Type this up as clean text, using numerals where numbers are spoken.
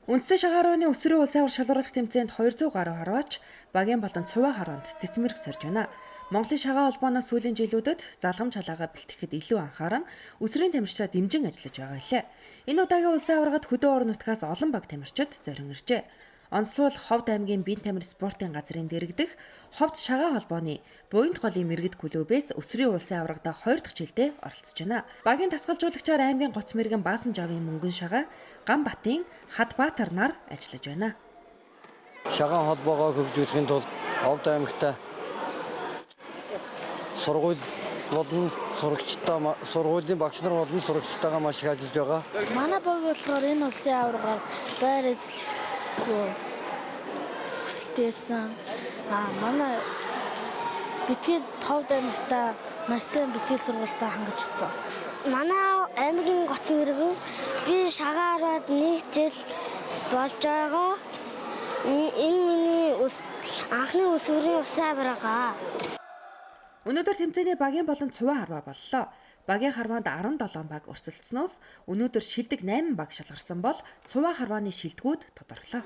Үндсэн шагаарын өсрөө улсын авар шалгуурлах тэмцээнд 200 гаруй харваач багийн болон цуваа харваанд цэцмэрэг сорж байна. Монголын шагаа холбооноос сүүлийн жилүүдэд залгамж халаагаа бэлтгэхэд илүү анхааран өсрийн тамирчдаа дэмжин ажиллаж байгаа хэлээ. Энэ удаагийн улсын аваргад хөдөө орон нутгаас олон баг тамирчид зорин иржээ. Онцлог Ховд аймгийн бие тамир спортын газрын дэргэдэх Ховд шагаа холбооны буянт голын мэрэгд клубээс өсрийн улсын аврагада 2 дахь жилдээ оролцож байна. Багийн тасгалжуулагчаар аймгийн гоц мэргэн Баасан Жавын мөнгөн шагаа, Ганбатын Хадбаатар нар ажиллаж байна. Шагаан холбоогоо хөгжүүлэхийн тулд Ховд аймагта сургууль болон сургуулийн багш нар болон сурагчтайгаа маш их ажиллаж байгаа. Манай баг болохоор энэ улсын аваргаар байр эзлэх хүсэлтэй ирсэн. Манай битгий Ховд аймагта маш сайн бэлтгэл сургуультай хангаж ирсэн. Манай аймгийн гоц мэргэн би шагаараад 1 жил болж байгаа. Энэ миний анхны өсвөрийн улсын аварга. Өнөөдөр тэмцээний багийн болон цуваа харваа боллоо. Багийн харваанд 17 баг өрсөлдсөнөөс өнөөдөр шилдэг 8 баг шалгарсан бол цуваа харвааны шилдэгүүд тодорлоо.